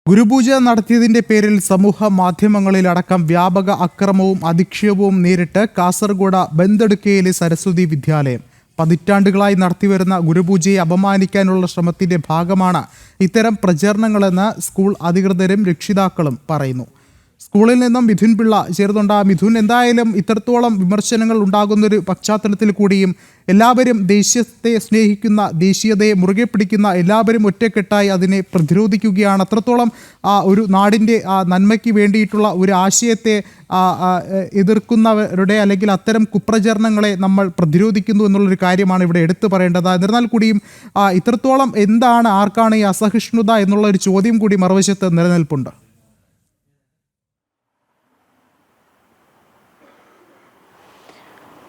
ഗുരുപൂജ നടത്തിയതിന്റെ പേരിൽ സമൂഹ മാധ്യമങ്ങളിലടക്കം വ്യാപക അക്രമവും അധിക്ഷേപവും നേരിട്ട് കാസർഗോഡ് ബന്തെടുക്കയിലെ സരസ്വതി വിദ്യാലയം. പതിറ്റാണ്ടുകളായി നടത്തിവരുന്ന ഗുരുപൂജയെ അപമാനിക്കാനുള്ള ശ്രമത്തിന്റെ ഭാഗമാണ് ഇത്തരം പ്രചരണങ്ങളെന്ന് സ്കൂൾ അധികൃതരും രക്ഷിതാക്കളും പറയുന്നു. സ്കൂളിൽ നിന്നും മിഥുൻ പിള്ള ചേർന്നുണ്ട്. മിഥുൻ, എന്തായാലും ഇത്രത്തോളം വിമർശനങ്ങൾ ഉണ്ടാകുന്നൊരു പശ്ചാത്തലത്തിൽ കൂടിയും എല്ലാവരും ദേശത്തെ സ്നേഹിക്കുന്ന, ദേശീയതയെ മുറുകെ പിടിക്കുന്ന എല്ലാവരും ഒറ്റക്കെട്ടായി അതിനെ പ്രതിരോധിക്കുകയാണ്. അത്രത്തോളം ഒരു നാടിൻ്റെ നന്മയ്ക്ക് വേണ്ടിയിട്ടുള്ള ഒരു ആശയത്തെ എതിർക്കുന്നവരുടെ അല്ലെങ്കിൽ അത്തരം കുപ്രചരണങ്ങളെ നമ്മൾ പ്രതിരോധിക്കുന്നു എന്നുള്ളൊരു കാര്യമാണ് ഇവിടെ എടുത്തു പറയേണ്ടത്. എന്നിരുന്നാൽ കൂടിയും ഇത്രത്തോളം എന്താണ്, ആർക്കാണ് ഈ അസഹിഷ്ണുത എന്നുള്ള ഒരു ചോദ്യം കൂടി മറുവശത്ത് നിലനിൽപ്പുണ്ട്.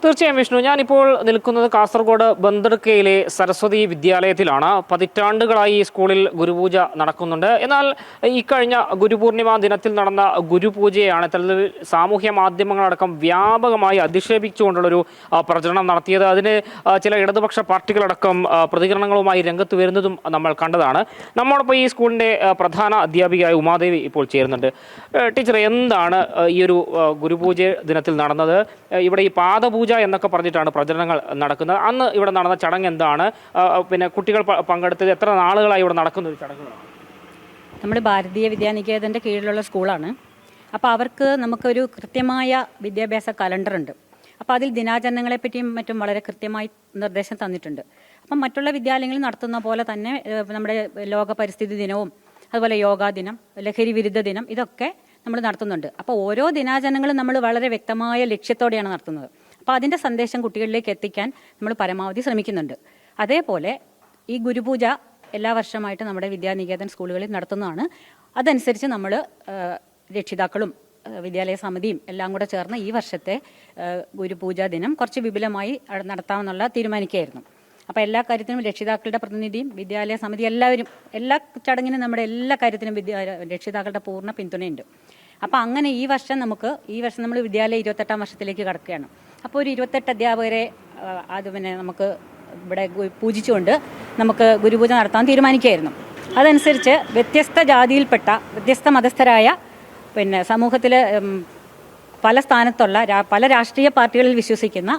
തീർച്ചയായും വിഷ്ണു, ഞാനിപ്പോൾ നിൽക്കുന്നത് കാസർഗോഡ് ബന്തെടുക്കയിലെ സരസ്വതി വിദ്യാലയത്തിലാണ്. പതിറ്റാണ്ടുകളായി ഈ സ്കൂളിൽ ഗുരുപൂജ നടക്കുന്നുണ്ട്. എന്നാൽ ഇക്കഴിഞ്ഞ ഗുരുപൂർണിമ ദിനത്തിൽ നടന്ന ഗുരുപൂജയാണ് സാമൂഹ്യ മാധ്യമങ്ങളടക്കം വ്യാപകമായി അധിക്ഷേപിച്ചുകൊണ്ടുള്ളൊരു പ്രചരണം നടത്തിയത്. അതിന് ചില ഇടതുപക്ഷ പാർട്ടികളടക്കം പ്രതികരണങ്ങളുമായി രംഗത്ത് വരുന്നതും നമ്മൾ കണ്ടതാണ്. നമ്മോടൊപ്പം ഈ സ്കൂളിൻ്റെ പ്രധാന അധ്യാപികയായ ഉമാദേവി ഇപ്പോൾ ചേരുന്നുണ്ട്. ടീച്ചർ, എന്താണ് ഈ ഒരു ഗുരുപൂജ ദിനത്തിൽ നടന്നത്? ഇവിടെ ഈ പാദപൂജ എന്നൊക്കെ പറഞ്ഞിട്ടാണ് പ്രചരണങ്ങൾ നടക്കുന്നത്. അന്ന് ഇവിടെ നടന്ന ചടങ്ങ് എന്താണ്? പിന്നെ കുട്ടികൾ പങ്കെടുത്തത് എത്ര നാളുകളായി ഇവിടെ നടക്കുന്ന ഒരു ചടങ്ങുകളാണ്? നമ്മുടെ ഭാരതീയ വിദ്യാനികേതൻ്റെ കീഴിലുള്ള സ്കൂളാണ്. അപ്പോൾ അവർക്ക് നമുക്കൊരു കൃത്യമായ വിദ്യാഭ്യാസ കലണ്ടറുണ്ട്. അപ്പോൾ അതിൽ ദിനാചരണങ്ങളെപ്പറ്റിയും മറ്റും വളരെ കൃത്യമായി നിർദ്ദേശം തന്നിട്ടുണ്ട്. അപ്പം മറ്റുള്ള വിദ്യാലയങ്ങളിൽ നടത്തുന്ന പോലെ തന്നെ നമ്മുടെ ലോക പരിസ്ഥിതി ദിനവും അതുപോലെ യോഗാ ദിനം, ലഹരി വിരുദ്ധ ദിനം, ഇതൊക്കെ നമ്മൾ നടത്തുന്നുണ്ട്. അപ്പോൾ ഓരോ ദിനാചരണങ്ങളും നമ്മൾ വളരെ വ്യക്തമായ ലക്ഷ്യത്തോടെയാണ് നടത്തുന്നത്. അപ്പോൾ അതിൻ്റെ സന്ദേശം കുട്ടികളിലേക്ക് എത്തിക്കാൻ നമ്മൾ പരമാവധി ശ്രമിക്കുന്നുണ്ട്. അതേപോലെ ഈ ഗുരുപൂജ എല്ലാ വർഷമായിട്ട് നമ്മുടെ വിദ്യാനികേതൻ സ്കൂളുകളിൽ നടത്തുന്നതാണ്. അതനുസരിച്ച് നമ്മൾ രക്ഷിതാക്കളും വിദ്യാലയ സമിതിയും എല്ലാം കൂടെ ചേർന്ന് ഈ വർഷത്തെ ഗുരുപൂജാ ദിനം കുറച്ച് വിപുലമായി നടത്താമെന്നുള്ള തീരുമാനിക്കുകയായിരുന്നു. അപ്പോൾ എല്ലാ കാര്യത്തിനും രക്ഷിതാക്കളുടെ പ്രതിനിധിയും വിദ്യാലയ സമിതി എല്ലാവരും എല്ലാ ചടങ്ങിനും നമ്മുടെ എല്ലാ കാര്യത്തിനും രക്ഷിതാക്കളുടെ പൂർണ്ണ പിന്തുണയുണ്ട്. അപ്പോൾ അങ്ങനെ ഈ വർഷം നമ്മൾ വിദ്യാലയ 28ാം വർഷത്തിലേക്ക് കടക്കുകയാണ്. അപ്പോൾ ഒരു 28 അധ്യാപകരെ നമുക്ക് ഇവിടെ പൂജിച്ചുകൊണ്ട് നമുക്ക് ഗുരുപൂജ നടത്താൻ തീരുമാനിക്കുകയായിരുന്നു. അതനുസരിച്ച് വ്യത്യസ്ത ജാതിയിൽപ്പെട്ട വ്യത്യസ്ത മതസ്ഥരായ സമൂഹത്തിൽ പല സ്ഥാനത്തുള്ള പല രാഷ്ട്രീയ പാർട്ടികളിൽ വിശ്വസിക്കുന്ന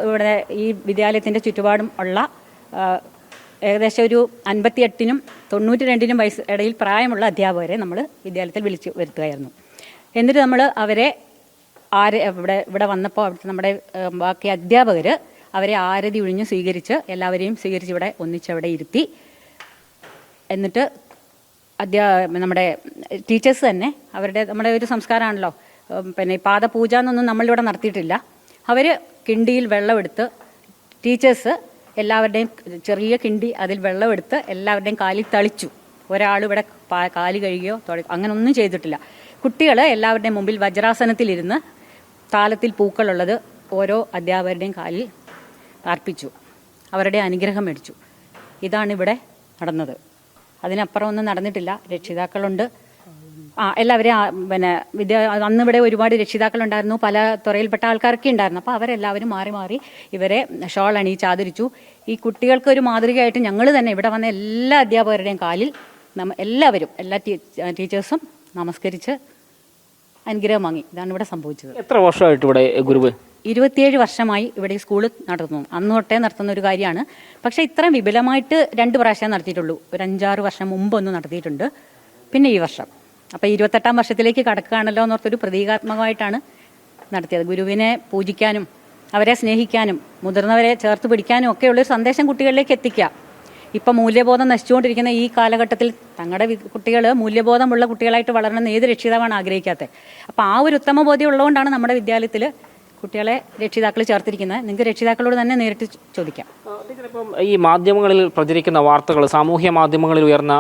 ഇവിടെ ഈ വിദ്യാലയത്തിൻ്റെ ചുറ്റുപാടും ഉള്ള ഏകദേശം ഒരു 58നും 92നും വയസ്സ് ഇടയിൽ പ്രായമുള്ള അധ്യാപകരെ നമ്മൾ വിദ്യാലയത്തിൽ വിളിച്ചു വരുത്തുകയായിരുന്നു. എന്നിട്ട് നമ്മൾ അവരെ ഇവിടെ വന്നപ്പോൾ നമ്മുടെ ബാക്കി അധ്യാപകർ അവരെ ആരതി ഒഴിഞ്ഞ് എല്ലാവരെയും സ്വീകരിച്ച് ഇവിടെ ഒന്നിച്ചവിടെ ഇരുത്തി. എന്നിട്ട് നമ്മുടെ ടീച്ചേഴ്സ് തന്നെ നമ്മുടെ ഒരു സംസ്കാരമാണല്ലോ, പാദപൂജ എന്നൊന്നും നമ്മളിവിടെ നടത്തിയിട്ടില്ല. അവർ കിണ്ടിയിൽ വെള്ളമെടുത്ത് ടീച്ചേഴ്സ് എല്ലാവരുടെയും ചെറിയ കിണ്ടി അതിൽ വെള്ളമെടുത്ത് എല്ലാവരുടെയും കാലിൽ തളിച്ചു. ഒരാളിവിടെ കാല് കഴുകിയോ അങ്ങനൊന്നും ചെയ്തിട്ടില്ല. കുട്ടികൾ എല്ലാവരുടെയും മുമ്പിൽ വജ്രാസനത്തിലിരുന്ന് താലത്തിൽ പൂക്കളുള്ളത് ഓരോ അധ്യാപകരുടെയും കാലിൽ അർപ്പിച്ചു. അവരുടെ അനുഗ്രഹം മേടിച്ചു. ഇതാണ് ഇവിടെ നടന്നത്. അതിനപ്പുറം ഒന്നും നടന്നിട്ടില്ല. രക്ഷിതാക്കളുണ്ട്, എല്ലാവരെയും അന്നിവിടെ ഒരുപാട് രക്ഷിതാക്കളുണ്ടായിരുന്നു, പല തുറയിൽപ്പെട്ട ആൾക്കാരൊക്കെ ഉണ്ടായിരുന്നു. അപ്പോൾ അവരെല്ലാവരും മാറി മാറി ഇവരെ ഷോൾ അണിയിച്ച് ആദരിച്ചു. ഈ കുട്ടികൾക്ക് ഒരു മാതൃകയായിട്ട് ഞങ്ങൾ തന്നെ ഇവിടെ വന്ന എല്ലാ അധ്യാപകരുടെയും കാലിൽ എല്ലാവരും എല്ലാ ടീച്ചേഴ്സും നമസ്കരിച്ച് അനുഗ്രഹം വാങ്ങി. ഇതാണ് ഇവിടെ സംഭവിച്ചത്. എത്ര വർഷമായിട്ട് ഇവിടെ ഗുരുവ്? 27 വർഷമായി ഇവിടെ ഈ സ്കൂൾ നടത്തുന്നു. അന്ന് തൊട്ടേ നടത്തുന്ന ഒരു കാര്യമാണ്. പക്ഷേ ഇത്രയും വിപുലമായിട്ട് 2 പ്രാവശ്യം നടത്തിയിട്ടുള്ളൂ. ഒരു 5-6 വർഷം മുമ്പ് ഒന്ന് നടത്തിയിട്ടുണ്ട്, പിന്നെ ഈ വർഷം. അപ്പോൾ 28ാം വർഷത്തിലേക്ക് കടക്കുകയാണല്ലോ എന്നോർത്തൊരു പ്രതീകാത്മകമായിട്ടാണ് നടത്തിയത്. ഗുരുവിനെ പൂജിക്കാനും അവരെ സ്നേഹിക്കാനും മുതിർന്നവരെ ചേർത്ത് പിടിക്കാനും ഒക്കെയുള്ളൊരു സന്ദേശം കുട്ടികളിലേക്ക് എത്തിക്കുക. ഇപ്പം മൂല്യബോധം നശിച്ചുകൊണ്ടിരിക്കുന്ന ഈ കാലഘട്ടത്തിൽ തങ്ങളുടെ കുട്ടികൾ മൂല്യബോധമുള്ള കുട്ടികളായിട്ട് വളരണമെന്ന് ഏത് രക്ഷിതാവാണ് ആഗ്രഹിക്കാത്തത്? അപ്പോൾ ആ ഒരു ഉത്തമ ബോധ്യം ഉള്ളതുകൊണ്ടാണ് നമ്മുടെ വിദ്യാലയത്തിൽ കുട്ടികളെ രക്ഷിതാക്കൾ ചേർത്തിരിക്കുന്നത്. നിങ്ങൾക്ക് രക്ഷിതാക്കളോട് തന്നെ നേരിട്ട് ചോദിക്കാം. ഇപ്പം ഈ മാധ്യമങ്ങളിൽ പ്രചരിക്കുന്ന വാർത്തകൾ, സാമൂഹ്യ മാധ്യമങ്ങളിൽ ഉയർന്ന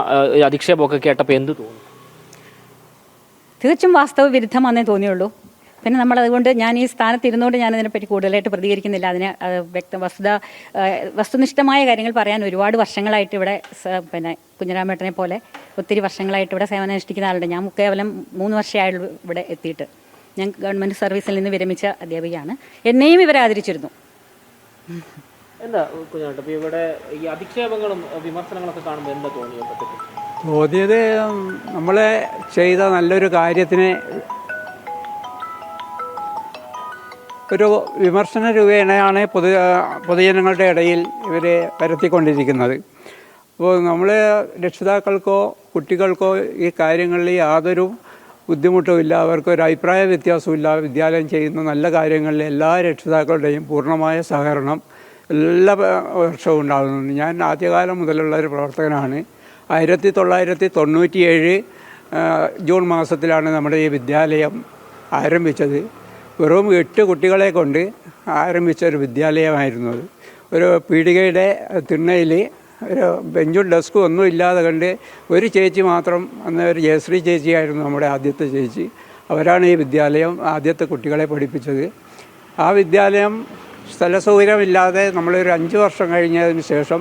അധിക്ഷേപമൊക്കെ കേട്ടപ്പോൾ എന്ത് തോന്നുന്നു? തീർച്ചയായും വാസ്തവ വിരുദ്ധമാണെന്നേ തോന്നിയുള്ളൂ. പിന്നെ അതുകൊണ്ട് ഞാൻ ഈ സ്ഥാനത്ത് ഇരുന്നുകൊണ്ട് ഞാനതിനെപ്പറ്റി കൂടുതലായിട്ട് പ്രതികരിക്കുന്നില്ല. അതിന് വസ്തുനിഷ്ഠമായ കാര്യങ്ങൾ പറയാൻ ഒരുപാട് വർഷങ്ങളായിട്ട് ഇവിടെ കുഞ്ഞിരാമേട്ടനെ പോലെ ഒത്തിരി വർഷങ്ങളായിട്ട് ഇവിടെ സേവനമനുഷ്ഠിക്കുന്ന ആളുണ്ട്. ഞാൻ കേവലം 3 വർഷമായുള്ളൂ ഇവിടെ എത്തിയിട്ട്. ഞാൻ ഗവൺമെൻറ് സർവീസിൽ നിന്ന് വിരമിച്ച അധ്യാപികയാണ്. എന്നെയും ഇവരെ ആദരിച്ചിരുന്നു. എന്താ കുഞ്ഞാട്ട്, ഇവിടെ ഈ അധിക്ഷേപങ്ങളും വിമർശനങ്ങളൊക്കെ കാണുമ്പോൾ എന്താ തോന്നിയത്? തോന്നിയത് നമ്മൾ ചെയ്ത നല്ലൊരു കാര്യത്തിന് ഒരു വിമർശന രൂപേണയാണ് പൊതുജനങ്ങളുടെ ഇടയിൽ ഇവർ പരത്തിക്കൊണ്ടിരിക്കുന്നത്. അപ്പോൾ നമ്മൾ രക്ഷിതാക്കൾക്കോ കുട്ടികൾക്കോ ഈ കാര്യങ്ങളിൽ യാതൊരു ബുദ്ധിമുട്ടുമില്ല, അവർക്കൊരു അഭിപ്രായ വ്യത്യാസമില്ല. വിദ്യാലയം ചെയ്യുന്ന നല്ല കാര്യങ്ങളിൽ എല്ലാ രക്ഷിതാക്കളുടെയും പൂർണ്ണമായ സഹകരണം എല്ലാ വർഷവും ഉണ്ടാകുന്നുണ്ട്. ഞാൻ ആദ്യകാലം മുതലുള്ള ഒരു പ്രവർത്തകനാണ്. 1997 ജൂൺ മാസത്തിലാണ് നമ്മുടെ ഈ വിദ്യാലയം ആരംഭിച്ചത്. വെറും 8 കുട്ടികളെ കൊണ്ട് ആരംഭിച്ച ഒരു വിദ്യാലയമായിരുന്നു അത്. ഒരു പീടികയുടെ തിണ്ണയിൽ ഒരു ബെഞ്ചും ഡെസ്കും ഒന്നും ഇല്ലാതെ കണ്ട് ഒരു ചേച്ചി മാത്രം, അന്ന് ഒരു ജയശ്രീ ചേച്ചിയായിരുന്നു നമ്മുടെ ആദ്യത്തെ ചേച്ചി. അവരാണ് ഈ വിദ്യാലയം ആദ്യത്തെ കുട്ടികളെ പഠിപ്പിച്ചത്. ആ വിദ്യാലയം സ്ഥലസൗകര്യമില്ലാതെ നമ്മളൊരു 5 വർഷം കഴിഞ്ഞതിന് ശേഷം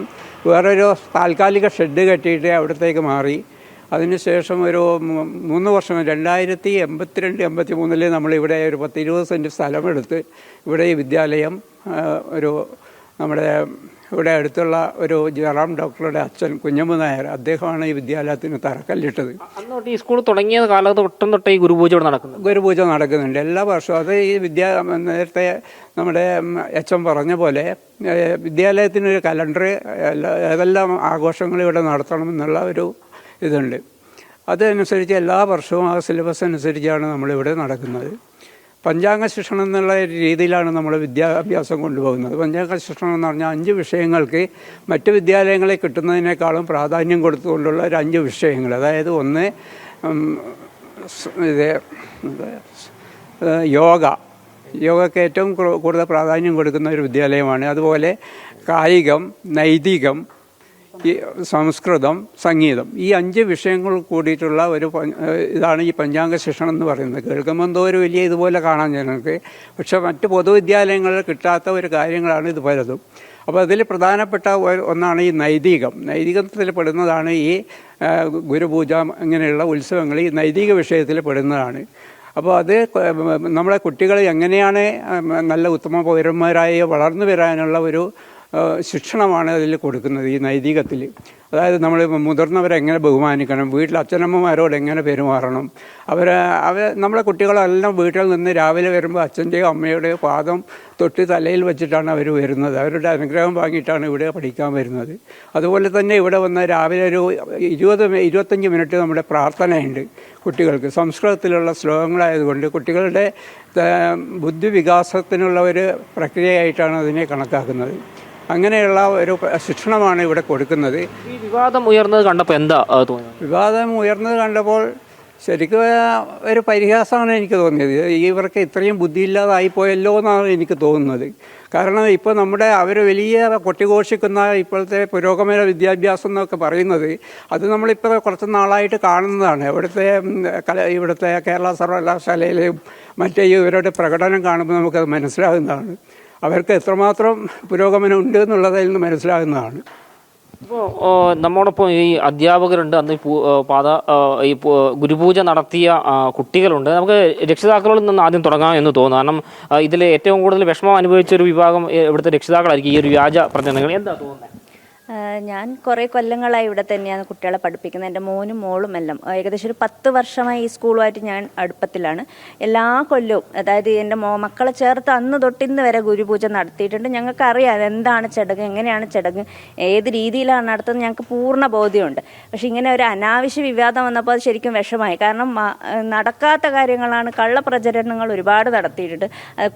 വേറൊരു താൽക്കാലിക ഷെഡ് കെട്ടിയിട്ട് അവിടത്തേക്ക് മാറി. അതിനുശേഷം ഒരു 3 വർഷം 1982-83 നമ്മളിവിടെ ഒരു 10-20 സെൻറ്റ് സ്ഥലമെടുത്ത് ഇവിടെ ഈ വിദ്യാലയം നമ്മുടെ ഇവിടെ അടുത്തുള്ള ഒരു ജയറാം ഡോക്ടറുടെ അച്ഛൻ കുഞ്ഞമ്മ നായർ, അദ്ദേഹമാണ് ഈ വിദ്യാലയത്തിന് തറക്കല്ലിട്ടത്. അന്നോട്ട് ഈ സ്കൂൾ തുടങ്ങിയ കാലഘട്ടം തൊട്ട് ഈ ഗുരുപൂജ ഇവിടെ നടക്കുന്നു. ഗുരുപൂജ നടക്കുന്നുണ്ട് എല്ലാ വർഷവും. അത് ഈ നേരത്തെ നമ്മുടെ എച്ച് എം പറഞ്ഞ പോലെ വിദ്യാലയത്തിനൊരു കലണ്ടർ, ഏതെല്ലാം ആഘോഷങ്ങൾ ഇവിടെ നടത്തണമെന്നുള്ള ഒരു ഇതുണ്ട്. അതനുസരിച്ച് എല്ലാ വർഷവും ആ സിലബസ് അനുസരിച്ചാണ് നമ്മളിവിടെ നടക്കുന്നത്. പഞ്ചാംഗ ശിക്ഷണം എന്നുള്ള രീതിയിലാണ് നമ്മൾ വിദ്യാഭ്യാസം കൊണ്ടുപോകുന്നത്. പഞ്ചാംഗ ശിക്ഷണം എന്ന് പറഞ്ഞാൽ 5 വിഷയങ്ങൾക്ക് മറ്റ് വിദ്യാലയങ്ങളിൽ കിട്ടുന്നതിനേക്കാളും പ്രാധാന്യം കൊടുത്തുകൊണ്ടുള്ള ഒരു 5 വിഷയങ്ങൾ. അതായത് ഒന്ന് യോഗയ്ക്ക് ഏറ്റവും കൂടുതൽ പ്രാധാന്യം കൊടുക്കുന്ന ഒരു വിദ്യാലയമാണ്. അതുപോലെ കായികം, നൈതികം, സംസ്കൃതം, സംഗീതം, ഈ 5 വിഷയങ്ങൾ കൂടിയിട്ടുള്ള ഒരു ഇതാണ് ഈ പഞ്ചാംഗ ശിക്ഷണം എന്ന് പറയുന്നത്. കേൾക്കുമ്പോൾ എന്തോ ഒരു വലിയ ഇതുപോലെ കാണാൻ ഞങ്ങൾക്ക്, പക്ഷേ മറ്റ് പൊതുവിദ്യാലയങ്ങളിൽ കിട്ടാത്ത ഒരു കാര്യങ്ങളാണ് ഇത് പലതും. അപ്പോൾ അതിൽ പ്രധാനപ്പെട്ട ഒന്നാണ് ഈ നൈതികം. നൈതികത്തിൽ പെടുന്നതാണ് ഈ ഗുരുപൂജ, ഇങ്ങനെയുള്ള ഉത്സവങ്ങൾ ഈ നൈതിക വിഷയത്തിൽ പെടുന്നതാണ്. അപ്പോൾ അത് നമ്മളെ കുട്ടികൾ എങ്ങനെയാണ് നല്ല ഉത്തമ പൗരന്മാരായി വളർന്നു വരാനുള്ള ഒരു ശിക്ഷണമാണ് അതിൽ കൊടുക്കുന്നത് ഈ നൈതികത്തിൽ. അതായത് നമ്മൾ മുതിർന്നവരെ എങ്ങനെ ബഹുമാനിക്കണം, വീട്ടിൽ അച്ഛനമ്മമാരോട് എങ്ങനെ പെരുമാറണം, നമ്മളെ കുട്ടികളെല്ലാം വീട്ടിൽ നിന്ന് രാവിലെ വരുമ്പോൾ അച്ഛൻ്റെയോ അമ്മയുടെയോ പാദം തൊട്ട് തലയിൽ വെച്ചിട്ടാണ് അവർ വരുന്നത്. അവരുടെ അനുഗ്രഹം വാങ്ങിയിട്ടാണ് ഇവിടെ പഠിക്കാൻ വരുന്നത്. അതുപോലെ തന്നെ ഇവിടെ വന്ന രാവിലെ ഒരു 20-25 മിനിറ്റ് നമ്മുടെ പ്രാർത്ഥനയുണ്ട് കുട്ടികൾക്ക്. സംസ്കൃതത്തിലുള്ള ശ്ലോകങ്ങളായതുകൊണ്ട് കുട്ടികളുടെ ബുദ്ധിവികാസത്തിനുള്ള ഒരു പ്രക്രിയയായിട്ടാണ് അതിനെ കണക്കാക്കുന്നത്. അങ്ങനെയുള്ള ഒരു ശിക്ഷണമാണ് ഇവിടെ കൊടുക്കുന്നത്. ഈ വിവാദം ഉയർന്നത് കണ്ടപ്പോൾ എന്താ തോന്നിയത്? വിവാദം ഉയർന്നത് കണ്ടപ്പോൾ ശരിക്കും ഒരു പരിഹാസമാണ് എനിക്ക് തോന്നിയത്. ഇവർക്ക് ഇത്രയും ബുദ്ധിയില്ലാതായിപ്പോയല്ലോ എന്നാണ് എനിക്ക് തോന്നുന്നത്. കാരണം ഇപ്പോൾ അവർ വലിയ കൊട്ടിഘോഷിക്കുന്ന ഇപ്പോഴത്തെ പുരോഗമന വിദ്യാഭ്യാസം എന്നൊക്കെ പറയുന്നത് അത് നമ്മളിപ്പോൾ കുറച്ച് നാളായിട്ട് കാണുന്നതാണ്. ഇവിടുത്തെ കേരള സർവകലാശാലയിലെയും മറ്റേ ഇവരുടെ പ്രകടനം കാണുമ്പോൾ നമുക്കത് മനസ്സിലാകുന്നതാണ്. അവർക്ക് എത്രമാത്രം പുരോഗമനം ഉണ്ട് എന്നുള്ളതിൽ നിന്ന് മനസ്സിലാകുന്നതാണ്. ഇപ്പോൾ നമ്മോടൊപ്പം ഈ അധ്യാപകരുണ്ട്, അന്ന് ഈ ഗുരുപൂജ നടത്തിയ കുട്ടികളുണ്ട്. നമുക്ക് രക്ഷിതാക്കളിൽ നിന്ന് ആദ്യം തുടങ്ങാം എന്ന് തോന്നുന്നു. കാരണം ഇതിൽ ഏറ്റവും കൂടുതൽ വിഷമം അനുഭവിച്ചൊരു വിഭാഗം ഇവിടുത്തെ രക്ഷിതാക്കളായിരിക്കും. ഈ ഒരു വ്യാജ പ്രചരണങ്ങൾ എന്താ തോന്നുന്നത്? ഞാൻ കുറേ കൊല്ലങ്ങളായി ഇവിടെ തന്നെയാണ് കുട്ടികളെ പഠിപ്പിക്കുന്നത്. എൻ്റെ മോനും മോളും എല്ലാം ഏകദേശം ഒരു 10 വർഷമായി ഈ സ്കൂളുമായിട്ട് ഞാൻ അടുപ്പത്തിലാണ്. എല്ലാ കൊല്ലവും, അതായത് എൻ്റെ മക്കളെ ചേർത്ത് അന്ന് തൊട്ടിന്ന് വരെ ഗുരുപൂജ നടത്തിയിട്ടുണ്ട്. ഞങ്ങൾക്ക് അറിയാം എന്താണ് ചടങ്ങ്, എങ്ങനെയാണ് ചടങ്ങ്, ഏത് രീതിയിലാണ് നടത്തുന്നത്, ഞങ്ങൾക്ക് പൂർണ്ണ ബോധ്യമുണ്ട്. പക്ഷേ ഇങ്ങനെ ഒരു അനാവശ്യ വിവാദം വന്നപ്പോൾ അത് ശരിക്കും വിഷമായി. കാരണം നടക്കാത്ത കാര്യങ്ങളാണ്, കള്ളപ്രചരണങ്ങൾ ഒരുപാട് നടത്തിയിട്ടുണ്ട്.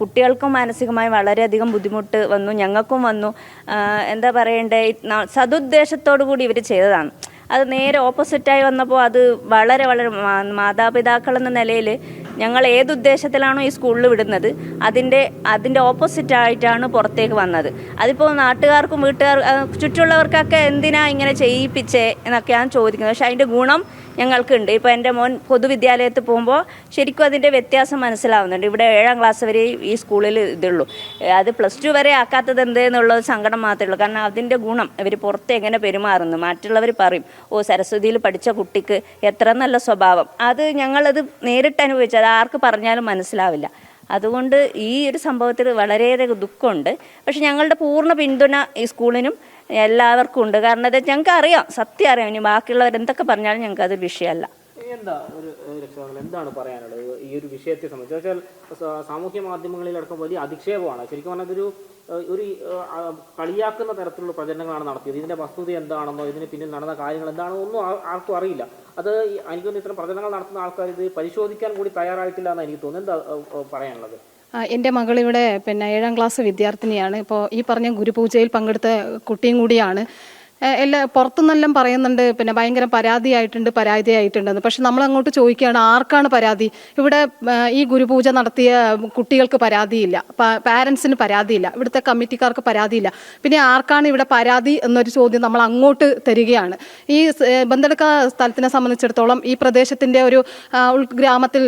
കുട്ടികൾക്കും മാനസികമായി വളരെയധികം ബുദ്ധിമുട്ട് വന്നു, ഞങ്ങൾക്കും വന്നു. എന്താ പറയണ്ടേ, സതുദ്ദേശത്തോടു കൂടി ഇവർ ചെയ്തതാണ്. അത് നേരെ ഓപ്പോസിറ്റായി വന്നപ്പോൾ അത് വളരെ വളരെ മാതാപിതാക്കൾ എന്ന നിലയിൽ ഞങ്ങൾ ഏതുദ്ദേശത്തിലാണോ ഈ സ്കൂളിൽ വിടുന്നത് അതിൻ്റെ ഓപ്പോസിറ്റായിട്ടാണ് പുറത്തേക്ക് വന്നത്. അതിപ്പോൾ നാട്ടുകാർക്കും ചുറ്റുള്ളവർക്കൊക്കെ എന്തിനാ ഇങ്ങനെ ചെയ്യിപ്പിച്ചേ എന്നൊക്കെയാണ് ചോദിക്കുന്നത്. പക്ഷേ അതിൻ്റെ ഗുണം ഞങ്ങൾക്കുണ്ട്. ഇപ്പോൾ എൻ്റെ മോൻ പൊതുവിദ്യാലയത്തിൽ പോകുമ്പോൾ ശരിക്കും അതിൻ്റെ വ്യത്യാസം മനസ്സിലാവുന്നുണ്ട്. ഇവിടെ 7ാം ക്ലാസ് വരെ ഈ സ്കൂളിൽ ഇതുള്ളൂ. അത് +2 വരെ ആക്കാത്തത് എന്തെന്നുള്ളത് സങ്കടം മാത്രമേ ഉള്ളൂ. കാരണം അതിൻ്റെ ഗുണം ഇവർ പുറത്ത് എങ്ങനെ പെരുമാറുന്നു, മറ്റുള്ളവർ പറയും സരസ്വതിയിൽ പഠിച്ച കുട്ടിക്ക് എത്ര നല്ല സ്വഭാവം. അത് ഞങ്ങളത് നേരിട്ട് അനുഭവിച്ചു. അത് ആർക്ക് പറഞ്ഞാലും മനസ്സിലാവില്ല. അതുകൊണ്ട് ഈ ഒരു സംഭവത്തിൽ വളരെയേറെ ദുഃഖമുണ്ട്. പക്ഷെ ഞങ്ങളുടെ പൂർണ്ണ പിന്തുണ ഈ സ്കൂളിനും എല്ലാവർക്കും ഉണ്ട്. കാരണം അത് ഞങ്ങൾക്ക് അറിയാം, സത്യം അറിയാം. ഇനി ബാക്കിയുള്ളവർ എന്തൊക്കെ പറഞ്ഞാലും ഞങ്ങൾക്ക് അത് വിഷയമല്ല. എന്താ ഒരു രക്ഷകർത്താക്കൾ എന്താണ് പറയാനുള്ളത് ഈ ഒരു വിഷയത്തെ സംബന്ധിച്ച്? വെച്ചാൽ സാമൂഹ്യ മാധ്യമങ്ങളിലടക്കം വലിയ അധിക്ഷേപമാണ്. ശരിക്കും പറഞ്ഞാൽ ഇതൊരു ഒരു കളിയാക്കുന്ന തരത്തിലുള്ള പ്രചരണങ്ങളാണ് നടത്തിയത്. ഇതിന്റെ വസ്തുത എന്താണെന്നോ ഇതിന് പിന്നിൽ നടന്ന കാര്യങ്ങൾ എന്താണെന്നോ ഒന്നും ആർക്കും അറിയില്ല. അത് എനിക്കൊന്ന് ഇത്തരം പ്രചരണങ്ങൾ നടത്തുന്ന ആൾക്കാർ ഇത് പരിശോധിക്കാൻ കൂടി തയ്യാറായിട്ടില്ല എന്നാണ് എനിക്ക് തോന്നുന്നത്. എന്താ പറയാനുള്ളത്? എൻ്റെ മകളിവിടെ 7ാം ക്ലാസ് വിദ്യാർത്ഥിനിയാണ്. ഇപ്പോൾ ഈ പറഞ്ഞ ഗുരുപൂജയിൽ പങ്കെടുത്ത കുട്ടിയും കൂടിയാണ്. പുറത്തുനിന്നെല്ലാം പറയുന്നുണ്ട് ഭയങ്കര പരാതിയായിട്ടുണ്ടെന്ന്. പക്ഷെ നമ്മൾ അങ്ങോട്ട് ചോദിക്കുകയാണ്, ആർക്കാണ് പരാതി? ഇവിടെ ഈ ഗുരുപൂജ നടത്തിയ കുട്ടികൾക്ക് പരാതിയില്ല, പാരൻസിന് പരാതിയില്ല, ഇവിടുത്തെ കമ്മിറ്റിക്കാർക്ക് പരാതിയില്ല. പിന്നെ ആർക്കാണ് ഇവിടെ പരാതി എന്നൊരു ചോദ്യം നമ്മൾ അങ്ങോട്ട് തരികയാണ്. ഈ ബന്തെടുക്ക സ്ഥലത്തിനെ സംബന്ധിച്ചിടത്തോളം ഈ പ്രദേശത്തിൻ്റെ ഒരു ഉൾഗ്രാമത്തിൽ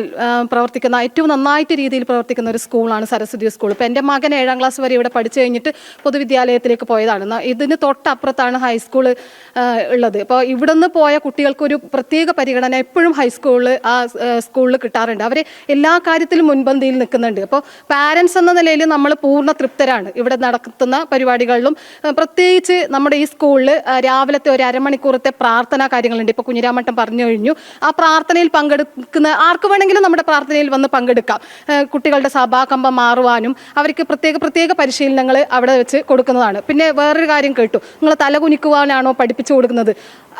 പ്രവർത്തിക്കുന്ന ഏറ്റവും നന്നായിട്ട് രീതിയിൽ പ്രവർത്തിക്കുന്ന ഒരു സ്കൂളാണ് സരസ്വതി സ്കൂൾ. ഇപ്പോൾ എൻ്റെ മകൻ 7ാം ക്ലാസ് വരെ ഇവിടെ പഠിച്ചു കഴിഞ്ഞിട്ട് പൊതുവിദ്യാലയത്തിലേക്ക് പോയതാണ്. ഇതിന് തൊട്ടപ്പുറത്താണ് ഹൈസ്കൂള് ഉള്ളത്. ഇപ്പോൾ ഇവിടുന്ന് പോയ കുട്ടികൾക്കൊരു പ്രത്യേക പരിഗണന എപ്പോഴും സ്കൂളിൽ കിട്ടാറുണ്ട്. അവർ എല്ലാ കാര്യത്തിലും മുൻപന്തിയിൽ നിൽക്കുന്നുണ്ട്. അപ്പോൾ പാരൻസ് എന്ന നിലയിൽ നമ്മൾ പൂർണ്ണ തൃപ്തരാണ് ഇവിടെ നടത്തുന്ന പരിപാടികളിലും. പ്രത്യേകിച്ച് നമ്മുടെ ഈ സ്കൂളിൽ രാവിലത്തെ ഒരു അരമണിക്കൂറത്തെ പ്രാർത്ഥനാ കാര്യങ്ങളുണ്ട്. ഇപ്പോൾ കുഞ്ഞിരാമട്ടം പറഞ്ഞു കഴിഞ്ഞു. ആ പ്രാർത്ഥനയിൽ പങ്കെടുക്കുന്ന ആർക്ക് വേണമെങ്കിലും നമ്മുടെ പ്രാർത്ഥനയിൽ വന്ന് പങ്കെടുക്കാം. കുട്ടികളുടെ സഭാകമ്പം മാറുവാനും അവർക്ക് പ്രത്യേക പരിശീലനങ്ങൾ അവിടെ വെച്ച് കൊടുക്കുന്നതാണ്. പിന്നെ വേറൊരു കാര്യം കേട്ടു, നിങ്ങൾ തല കുനിക്കുവാനാണോ പഠിപ്പിച്ചു കൊടുക്കുന്നത്?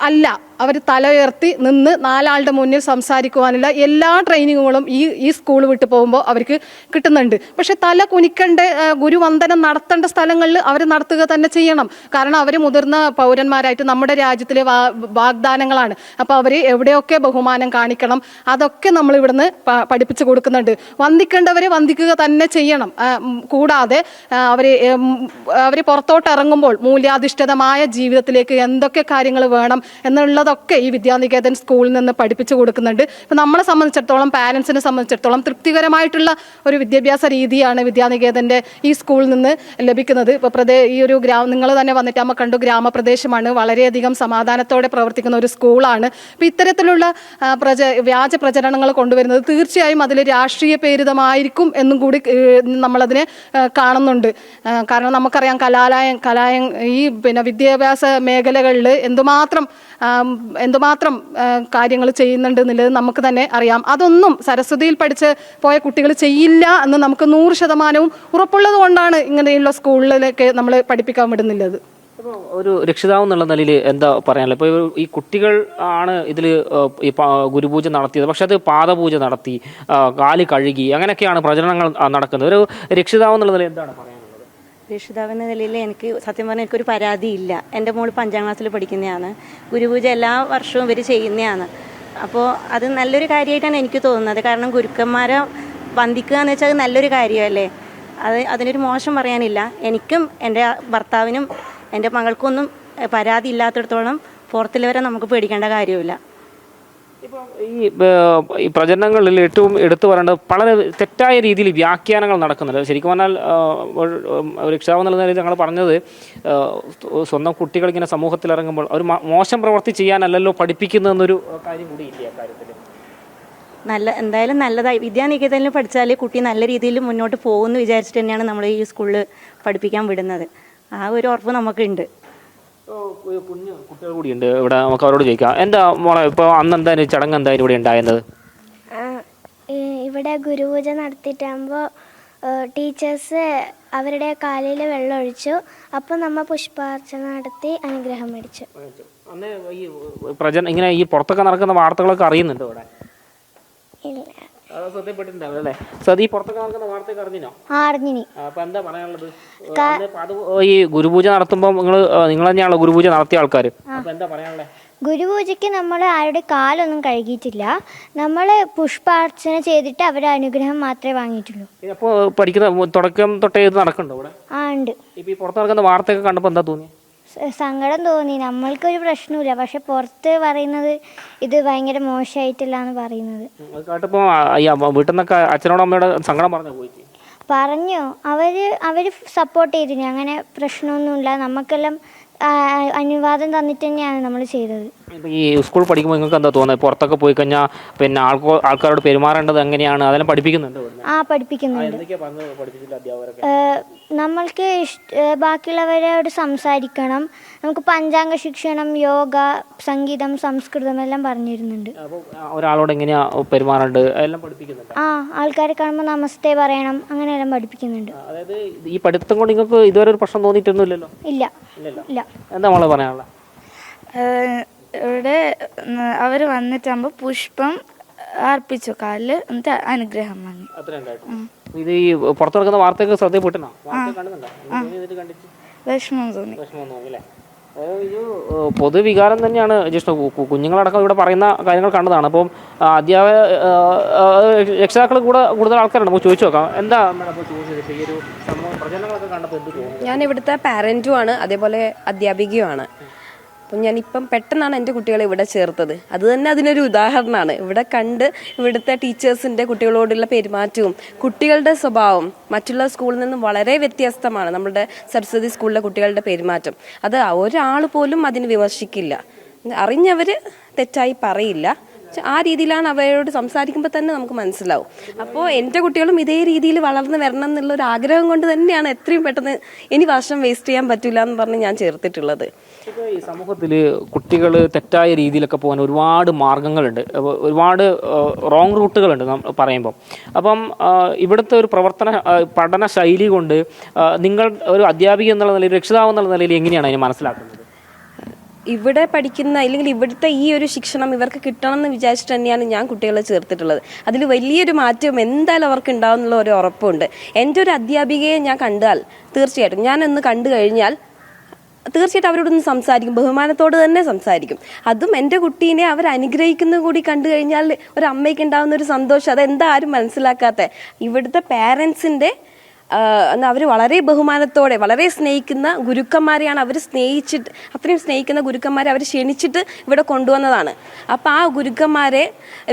അല്ല, അവർ തല ഉയർത്തി നിന്ന് 4 ആളുടെ മുന്നിൽ സംസാരിക്കുവാനുള്ള എല്ലാ ട്രെയിനിങ്ങുകളും ഈ സ്കൂൾ വിട്ടു പോകുമ്പോൾ അവർക്ക് കിട്ടുന്നുണ്ട്. പക്ഷെ തല കുനിക്കേണ്ട, ഗുരുവന്ദനം നടത്തേണ്ട സ്ഥലങ്ങളിൽ അവർ നടത്തുക തന്നെ ചെയ്യണം. കാരണം അവർ മുതിർന്ന പൗരന്മാരായിട്ട് നമ്മുടെ രാജ്യത്തിലെ വാഗ്ദാനങ്ങളാണ്. അപ്പോൾ അവർ എവിടെയൊക്കെ ബഹുമാനം കാണിക്കണം അതൊക്കെ നമ്മൾ ഇവിടുന്ന് പഠിപ്പിച്ചു കൊടുക്കുന്നുണ്ട്. വന്ദിക്കേണ്ടവരെ വന്ദിക്കുക തന്നെ ചെയ്യണം. കൂടാതെ അവർ പുറത്തോട്ട് ഇറങ്ങുമ്പോൾ മൂല്യാധിഷ്ഠിതമായ ജീവിതത്തിലേക്ക് എന്തൊക്കെ കാര്യങ്ങൾ വേണം എന്നുള്ളതൊക്കെ ഈ വിദ്യാനികേതൻ സ്കൂളിൽ നിന്ന് പഠിപ്പിച്ചു കൊടുക്കുന്നുണ്ട്. ഇപ്പം നമ്മളെ സംബന്ധിച്ചിടത്തോളം, പാരൻസിനെ സംബന്ധിച്ചിടത്തോളം തൃപ്തികരമായിട്ടുള്ള ഒരു വിദ്യാഭ്യാസ രീതിയാണ് വിദ്യാനികേതൻ്റെ ഈ സ്കൂളിൽ നിന്ന് ലഭിക്കുന്നത്. ഇപ്പോൾ ഈ ഒരു നിങ്ങൾ തന്നെ വന്നിട്ട് അമ്മ കണ്ടു, ഗ്രാമപ്രദേശമാണ്, വളരെയധികം സമാധാനത്തോടെ പ്രവർത്തിക്കുന്ന ഒരു സ്കൂളാണ്. അപ്പം ഇത്തരത്തിലുള്ള വ്യാജ പ്രചരണങ്ങൾ കൊണ്ടുവരുന്നത് തീർച്ചയായും അതിൽ രാഷ്ട്രീയ പ്രേരിതമായിരിക്കും എന്നും കൂടി നമ്മളതിനെ കാണുന്നുണ്ട്. കാരണം നമുക്കറിയാം കലാലയം ഈ വിദ്യാഭ്യാസ മേഖലകളിൽ എന്തുമാത്രം കാര്യങ്ങൾ ചെയ്യുന്നുണ്ട് എന്നുള്ളത് നമുക്ക് തന്നെ അറിയാം. അതൊന്നും സരസ്വതിയിൽ പഠിച്ച് പോയ കുട്ടികൾ ചെയ്യില്ല എന്ന് നമുക്ക് 100% ഉറപ്പുള്ളത് കൊണ്ടാണ് ഇങ്ങനെയുള്ള സ്കൂളിലേക്ക് നമ്മൾ പഠിപ്പിക്കാൻ വിടുന്നില്ലത്. ഇപ്പോൾ ഒരു രക്ഷിതാവ് എന്നുള്ള നിലയിൽ എന്താ പറയാനുള്ളത്? ഇപ്പോൾ ഈ കുട്ടികൾ ആണ് ഇതിൽ ഈ ഗുരുപൂജ നടത്തിയത്, പക്ഷെ അത് പാദപൂജ നടത്തി, കാല് കഴുകി, അങ്ങനെയൊക്കെയാണ് പ്രചരണങ്ങൾ നടക്കുന്നത്. ഒരു രക്ഷിതാവ് എന്നുള്ള നിലയിൽ എന്താണ് പറയാനുള്ളത്? രക്ഷിതാവെന്ന നിലയിൽ എനിക്ക് സത്യം പറഞ്ഞാൽ എനിക്കൊരു പരാതിയില്ല. എൻ്റെ മോൾ 5ാം ക്ലാസ്സിൽ പഠിക്കുന്നതാണ്. ഗുരുപൂജ എല്ലാ വർഷവും ഇവർ ചെയ്യുന്നതാണ്. അപ്പോൾ അത് നല്ലൊരു കാര്യമായിട്ടാണ് എനിക്ക് തോന്നുന്നത്. കാരണം ഗുരുക്കന്മാരെ വന്ദിക്കുക എന്ന് വെച്ചാൽ അത് നല്ലൊരു കാര്യമല്ലേ. അതിനൊരു മോശം പറയാനില്ല. എനിക്കും എൻ്റെ ഭർത്താവിനും എൻ്റെ മകൾക്കൊന്നും പരാതി ഇല്ലാത്തിടത്തോളം പുറത്തുള്ളവരെ നമുക്ക് പേടിക്കേണ്ട കാര്യമില്ല. ഇപ്പം ഈ പ്രചരണങ്ങളിൽ ഏറ്റവും എടുത്തു പറയേണ്ടത് വളരെ തെറ്റായ രീതിയിൽ വ്യാഖ്യാനങ്ങൾ നടക്കുന്നുണ്ട്. ശരിക്കും പറഞ്ഞാൽ രക്ഷിതാവെന്നുള്ള നിലയിൽ ഞങ്ങൾ പറഞ്ഞത്, സ്വന്തം കുട്ടികൾ ഇങ്ങനെ സമൂഹത്തിൽ ഇറങ്ങുമ്പോൾ ഒരു മോശം പ്രവൃത്തി ചെയ്യാനല്ലല്ലോ പഠിപ്പിക്കുന്നതെന്നൊരു കാര്യം കൂടി ഇല്ല കാര്യത്തിൽ. എന്തായാലും നല്ലതായി വിദ്യാനികേതനിൽ പഠിച്ചാൽ കുട്ടി നല്ല രീതിയിൽ മുന്നോട്ട് പോകുമെന്ന് വിചാരിച്ചിട്ട് തന്നെയാണ് നമ്മൾ ഈ സ്കൂളിൽ പഠിപ്പിക്കാൻ വിടുന്നത്. ആ ഒരു ഉറപ്പ് നമുക്കുണ്ട്. കുഞ്ഞു കുട്ടികൾ കൂടിയുണ്ട് ഇവിടെ, നമുക്ക് അവരോട് ചോദിക്കാം. എന്താ മോളെ, ഇപ്പോൾ അന്ന് എന്തായാലും ചടങ്ങ് എന്തായാലും ഇവിടെ ഉണ്ടായിരുന്നത്? ഇവിടെ ഗുരുപൂജ നടത്തിയിട്ടാകുമ്പോൾ ടീച്ചേഴ്സ് അവരുടെ കാലിൽ വെള്ളം ഒഴിച്ചു. അപ്പോൾ നമ്മൾ പുഷ്പാർച്ചന നടത്തി അനുഗ്രഹം മേടിച്ചു. അന്ന് ഈ പ്രചരണം ഇങ്ങനെ ഈ പുറത്തൊക്കെ നടക്കുന്ന വാർത്തകളൊക്കെ അറിയുന്നുണ്ട് ഇവിടെ? ഇല്ല. ശ്രദ്ധപ്പെട്ടിട്ടുണ്ടാവും അല്ലേ? സതി, പുറത്തൊക്കെ നടക്കുന്ന വാർത്തയൊക്കെ അറിഞ്ഞോ? അറിഞ്ഞിനി. അപ്പൊ എന്താ പറയാനുള്ളത്? ഈ ഗുരുപൂജ നടത്തുമ്പോൾ നിങ്ങൾ തന്നെയാണല്ലോ ഗുരുപൂജ നടത്തിയ ആൾക്കാർ, അപ്പൊ എന്താ പറയാനുള്ളത്? ഗുരുപൂജയ്ക്ക് നമ്മൾ ആരുടെ കാലൊന്നും കഴുകിയിട്ടില്ല. നമ്മൾ പുഷ്പാർച്ചന ചെയ്തിട്ട് അവരുടെ അനുഗ്രഹം മാത്രമേ വാങ്ങിയിട്ടുള്ളൂ. അപ്പോൾ പഠിക്കുന്ന തുടക്കം തൊട്ടേ ഇത് നടക്കുന്നുണ്ടോ ഇവിടെ? ഉണ്ട്. ഇപ്പൊ ഈ പുറത്ത് നടക്കുന്ന വാർത്തയൊക്കെ കണ്ടപ്പോൾ എന്താ തോന്നി? സങ്കടം തോന്നി. നമ്മൾക്കൊരു പ്രശ്നമില്ല, പക്ഷെ പുറത്ത് പറയുന്നത് ഇത് ഭയങ്കര മോശമായിട്ടില്ല എന്ന് പറയുന്നത് കേട്ടപ്പോൾ വീട്ടിൽ നിന്നൊക്കെ അച്ഛനോടും അമ്മയോട് സങ്കടം പറഞ്ഞു. അവര് സപ്പോർട്ട് ചെയ്തിരുന്നു. അങ്ങനെ പ്രശ്നമൊന്നുമില്ല, നമുക്കെല്ലാം അനുവാദം തന്നിട്ട് തന്നെയാണ് നമ്മൾ ചെയ്തത്. ഇപ്പോൾ ഈ സ്കൂൾ പഠിക്കുമ്പോൾ നിങ്ങൾക്ക് എന്താ തോന്നുന്നത്? പുറത്തൊക്കെ പോയി കഴിഞ്ഞാൽ പിന്നെ ആൾക്കാരോട് പെരുമാറേണ്ടത് എങ്ങനെയാണ്, അതെല്ലാം പഠിപ്പിക്കുന്നുണ്ട്? ആ പഠിപ്പിക്കുന്നുണ്ട്. എന്തൊക്കെയാ പഠിപ്പിച്ചില്ല അധ്യാപകരൊക്കെ? നമ്മൾക്ക് ബാക്കിയുള്ളവരോട് സംസാരിക്കണം, നമുക്ക് പഞ്ചാംഗ ശിക്ഷണം, യോഗ, സംഗീതം, സംസ്കൃതം എല്ലാം പറഞ്ഞിരുന്നുണ്ട്. അപ്പോൾ ഒരാളോട് എങ്ങനെയാ പെരുമാറേണ്ടത് എല്ലാം പഠിപ്പിക്കുന്നുണ്ട്? ആ ആൾക്കാരെ കാണുമ്പോൾ നമസ്തേ പറയണം, അങ്ങനെയെല്ലാം പഠിപ്പിക്കുന്നുണ്ട്. അതായത് ഈ പഠിത്തം കൊണ്ട് നിങ്ങൾക്ക് ഇതുവരെ ഒരു പ്രശ്നം തോന്നിയിട്ടൊന്നുമില്ലല്ലോ? ഇല്ല ഇല്ല. എന്താ നമ്മള് പറയാനുള്ള? ഇവിടെ അവർ വന്നിട്ടാകുമ്പോൾ പുഷ്പം അർപ്പിച്ചു കാലിൽ, എന്നിട്ട് അനുഗ്രഹം വാങ്ങി. ഇത് ഈ പുറത്തു നടക്കുന്ന വാർത്തയൊക്കെ ശ്രദ്ധപ്പെട്ടോ? വിഷമം തോന്നി. ഒരു പൊതുവികാരം തന്നെയാണ് ജിഷ്ണു. കുഞ്ഞുങ്ങളടക്കം ഇവിടെ പറയുന്ന കാര്യങ്ങൾ കണ്ടതാണ്. അപ്പം അധ്യാപക രക്ഷിതാക്കൾ കൂടുതൽ ആൾക്കാരുണ്ട്, നമുക്ക് ചോദിച്ചു നോക്കാം. എന്താ ചോദിച്ചത് ഈ ഒരു സംഭവം പ്രചരണങ്ങളൊക്കെ കണ്ടപ്പോൾ എന്ത് തോന്നുന്നു? ഞാൻ ഇവിടുത്തെ പാരൻറ്റുമാണ്, അതേപോലെ അധ്യാപികയുമാണ്. അപ്പം ഞാനിപ്പം പെട്ടെന്നാണ് എൻ്റെ കുട്ടികളെ ഇവിടെ ചേർത്തത്. അത് തന്നെ അതിനൊരു ഉദാഹരണമാണ്. ഇവിടെ കണ്ട് ഇവിടുത്തെ ടീച്ചേഴ്സിൻ്റെ കുട്ടികളോടുള്ള പെരുമാറ്റവും കുട്ടികളുടെ സ്വഭാവം മറ്റുള്ള സ്കൂളിൽ നിന്നും വളരെ വ്യത്യസ്തമാണ്. നമ്മുടെ സരസ്വതി സ്കൂളിലെ കുട്ടികളുടെ പെരുമാറ്റം അത് ഒരാൾ പോലും അതിന് വിമർശിക്കില്ല. അറിഞ്ഞവർ തെറ്റായി പറയില്ല. ആ രീതിയിലാണ് അവരോട് സംസാരിക്കുമ്പോൾ തന്നെ നമുക്ക് മനസ്സിലാവും. അപ്പോൾ എൻ്റെ കുട്ടികളും ഇതേ രീതിയിൽ വളർന്ന് വരണം എന്നുള്ളൊരു ആഗ്രഹം കൊണ്ട് തന്നെയാണ് എത്രയും പെട്ടെന്ന് ഇനി വർഷം വേസ്റ്റ് ചെയ്യാൻ പറ്റില്ല എന്ന് പറഞ്ഞ് ഞാൻ ചേർത്തിട്ടുള്ളത്. ഇപ്പോൾ ഈ സമൂഹത്തിൽ കുട്ടികൾ തെറ്റായ രീതിയിലൊക്കെ പോകാൻ ഒരുപാട് മാർഗങ്ങളുണ്ട്, ഒരുപാട് റോങ് റൂട്ടുകളുണ്ട് പറയുമ്പോൾ. അപ്പം ഇവിടുത്തെ ഒരു പഠന ശൈലി കൊണ്ട് നിങ്ങൾ ഒരു അധ്യാപിക എന്നുള്ള നിലയിൽ, രക്ഷിതാവ് എന്നുള്ള നിലയിൽ എങ്ങനെയാണ് അതിനെ മനസ്സിലാക്കുന്നത്? ഇവിടെ പഠിക്കുന്ന അല്ലെങ്കിൽ ഇവിടുത്തെ ഈ ഒരു ശിക്ഷണം ഇവർക്ക് കിട്ടണം എന്ന് വിചാരിച്ചിട്ട് തന്നെയാണ് ഞാൻ കുട്ടികളെ ചേർത്തിട്ടുള്ളത്. അതിൽ വലിയൊരു മാറ്റം എന്തായാലും അവർക്ക് ഉണ്ടാവും എന്നുള്ള ഒരു ഉറപ്പുണ്ട്. എൻ്റെ ഒരു അധ്യാപികയെ ഞാൻ കണ്ടാൽ തീർച്ചയായിട്ടും ഞാനൊന്ന് കണ്ടു കഴിഞ്ഞാൽ തീർച്ചയായിട്ടും അവരോടൊന്ന് സംസാരിക്കും, ബഹുമാനത്തോട് തന്നെ സംസാരിക്കും. അതും എൻ്റെ കുട്ടീനെ അവർ അനുഗ്രഹിക്കുന്ന കൂടി കണ്ടു കഴിഞ്ഞാൽ ഒരു അമ്മയ്ക്ക് ഉണ്ടാകുന്ന ഒരു സന്തോഷം അതെന്താ ആരും മനസ്സിലാക്കാത്ത. ഇവിടുത്തെ പാരൻസിൻ്റെ അവർ വളരെ ബഹുമാനത്തോടെ വളരെ സ്നേഹിക്കുന്ന ഗുരുക്കന്മാരെയാണ് അവർ സ്നേഹിച്ചിട്ട്, അത്രയും സ്നേഹിക്കുന്ന ഗുരുക്കന്മാരെ അവർ ക്ഷണിച്ചിട്ട് ഇവിടെ കൊണ്ടുവന്നതാണ്. അപ്പോൾ ആ ഗുരുക്കന്മാരെ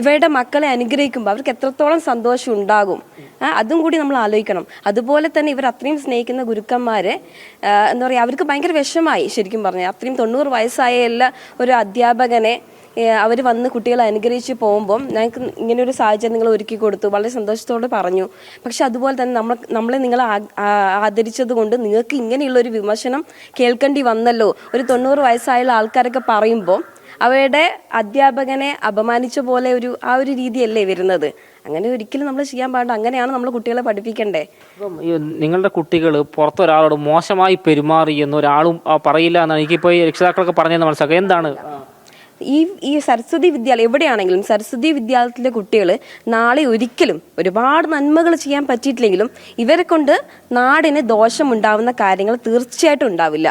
ഇവരുടെ മക്കളെ അനുഗ്രഹിക്കുമ്പോൾ അവർക്ക് എത്രത്തോളം സന്തോഷം ഉണ്ടാകും അതും കൂടി നമ്മൾ ആലോചിക്കണം. അതുപോലെ തന്നെ ഇവർ അത്രയും സ്നേഹിക്കുന്ന ഗുരുക്കന്മാരെ എന്താ പറയുക, അവർക്ക് ഭയങ്കര വിഷമായി ശരിക്കും പറഞ്ഞാൽ. അത്രയും 90 വയസ്സായ എല്ലാ ഒരു അധ്യാപകനെ അവർ വന്ന് കുട്ടികളെ അനുഗ്രഹിച്ച് പോകുമ്പം ഞങ്ങൾക്ക് ഇങ്ങനെയൊരു സാഹചര്യം നിങ്ങൾ ഒരുക്കി കൊടുത്തു, വളരെ സന്തോഷത്തോടെ പറഞ്ഞു. പക്ഷെ അതുപോലെ തന്നെ നമ്മളെ നിങ്ങൾ ആദരിച്ചത് കൊണ്ട് നിങ്ങൾക്ക് ഇങ്ങനെയുള്ളൊരു വിമർശനം കേൾക്കേണ്ടി വന്നല്ലോ. ഒരു 90 വയസ്സായുള്ള ആൾക്കാരൊക്കെ പറയുമ്പോൾ അവരുടെ അധ്യാപകനെ അപമാനിച്ച പോലെ ആ ഒരു രീതിയല്ലേ വരുന്നത്. അങ്ങനെ ഒരിക്കലും നമ്മൾ ചെയ്യാൻ പാടില്ല. അങ്ങനെയാണ് നമ്മൾ കുട്ടികളെ പഠിപ്പിക്കണ്ടേ. ഇപ്പം നിങ്ങളുടെ കുട്ടികൾ പുറത്തൊരാളോട് മോശമായി പെരുമാറി എന്നൊരാളും പറയില്ല എന്നാണ് എനിക്കിപ്പോൾ ഈ രക്ഷിതാക്കളൊക്കെ പറഞ്ഞതെന്ന് മനസ്സിലാക്കുക. എന്താണ് ഈ സരസ്വതി വിദ്യാലയം എവിടെയാണെങ്കിലും സരസ്വതി വിദ്യാലയത്തിലെ കുട്ടികൾ നാളെ ഒരിക്കലും ഒരുപാട് നന്മകൾ ചെയ്യാൻ പറ്റിയിട്ടില്ലെങ്കിലും ഇവരെ കൊണ്ട് നാടിന് ദോഷമുണ്ടാവുന്ന കാര്യങ്ങൾ തീർച്ചയായിട്ടും ഉണ്ടാവില്ല.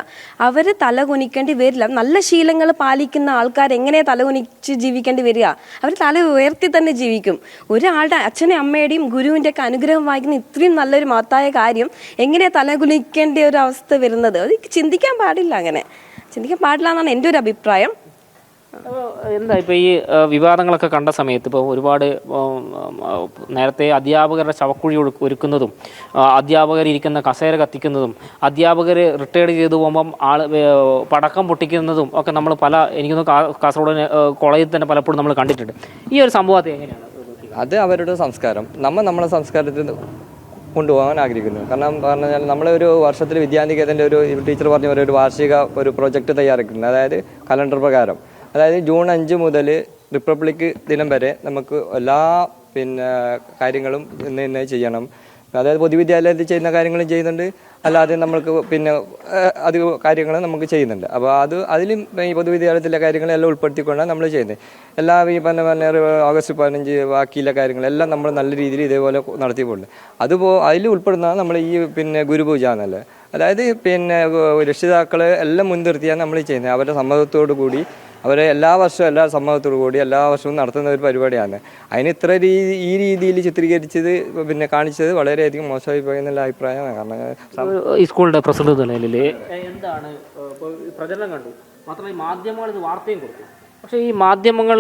അവർ തലകുനിക്കേണ്ടി വരില്ല. നല്ല ശീലങ്ങൾ പാലിക്കുന്ന ആൾക്കാർ എങ്ങനെയാണ് തലകുനിച്ച് ജീവിക്കേണ്ടി വരിക? അവർ തല ഉയർത്തി തന്നെ ജീവിക്കും. ഒരാളുടെ അച്ഛനെയും അമ്മയുടെയും ഗുരുവിൻ്റെ ഒക്കെ അനുഗ്രഹം വായിക്കുന്ന ഇത്രയും നല്ലൊരു മഹത്തായ കാര്യം എങ്ങനെയാണ് തലകുനിക്കേണ്ട ഒരു അവസ്ഥ വരുന്നത്? അത് ചിന്തിക്കാൻ പാടില്ല. അങ്ങനെ ചിന്തിക്കാൻ പാടില്ല എന്നാണ് എൻ്റെ ഒരു അഭിപ്രായം. എന്താ ഇപ്പോൾ ഈ വിവാദങ്ങളൊക്കെ കണ്ട സമയത്ത് ഇപ്പോൾ ഒരുപാട് നേരത്തെ അധ്യാപകരുടെ ശവക്കുഴി ഒരുക്കുന്നതും അധ്യാപകരിരിക്കുന്ന കസേര കത്തിക്കുന്നതും അധ്യാപകർ റിട്ടയർഡ് ചെയ്തു പോകുമ്പം പടക്കം പൊട്ടിക്കുന്നതും ഒക്കെ നമ്മൾ എനിക്കൊന്ന് കാസർഗോഡ് കോളേജിൽ തന്നെ പലപ്പോഴും നമ്മൾ കണ്ടിട്ടുണ്ട്. ഈ ഒരു സംഭവത്തെ എങ്ങനെയാണ്? അത് അവരുടെ സംസ്കാരം. നമ്മളെ സംസ്കാരത്തിൽ കൊണ്ടുപോകാൻ ആഗ്രഹിക്കുന്നു. കാരണം പറഞ്ഞാൽ നമ്മളൊരു വർഷത്തിൽ വിദ്യാനികേതൻ്റെ ഒരു ടീച്ചർ പറഞ്ഞ ഒരു വാർഷിക ഒരു പ്രൊജക്റ്റ് തയ്യാറാക്കുന്നത്, അതായത് കലണ്ടർ പ്രകാരം. അതായത് ജൂൺ 5 മുതൽ റിപ്പബ്ലിക് ദിനം വരെ നമുക്ക് എല്ലാ കാര്യങ്ങളും ഇന്ന് ചെയ്യണം. അതായത് പൊതുവിദ്യാലയത്തിൽ ചെയ്യുന്ന കാര്യങ്ങളും ചെയ്യുന്നുണ്ട്, അല്ലാതെ നമ്മൾക്ക് അത് കാര്യങ്ങൾ നമുക്ക് ചെയ്യുന്നുണ്ട്. അപ്പോൾ അതിലും ഈ പൊതുവിദ്യാലയത്തിലെ കാര്യങ്ങളെല്ലാം ഉൾപ്പെടുത്തിക്കൊണ്ടാണ് നമ്മൾ ചെയ്യുന്നത്. എല്ലാ ഈ പറഞ്ഞ ഓഗസ്റ്റ് 15 ബാക്കിയുള്ള കാര്യങ്ങളെല്ലാം നമ്മൾ നല്ല രീതിയിൽ ഇതേപോലെ നടത്തി പോകുന്നുണ്ട്. അതിൽ ഉൾപ്പെടുന്നതാണ് നമ്മൾ ഈ ഗുരുപൂജ എന്നല്ല. അതായത് രക്ഷിതാക്കൾ എല്ലാം മുൻനിർത്തിയാണ് നമ്മൾ ചെയ്യുന്നത്. അവരുടെ സമ്മതത്തോടു കൂടി അവരെ എല്ലാ വർഷവും എല്ലാ സമ്മതത്തോടു കൂടി എല്ലാ വർഷവും നടത്തുന്ന ഒരു പരിപാടിയാണ്. അതിന് ഈ രീതിയിൽ ചിത്രീകരിച്ചത് കാണിച്ചത് വളരെയധികം മോശമായി പോയി എന്നുള്ള അഭിപ്രായമാണ്. കാരണം ഈ സ്കൂളിന്റെ പ്രസിഡന്റ് നിലയിൽ എന്താണ് പ്രചരണം കണ്ടു, മാത്രമല്ല മാധ്യമങ്ങൾ ഇത് വാർത്തയും കൊടുത്തു. പക്ഷേ ഈ മാധ്യമങ്ങൾ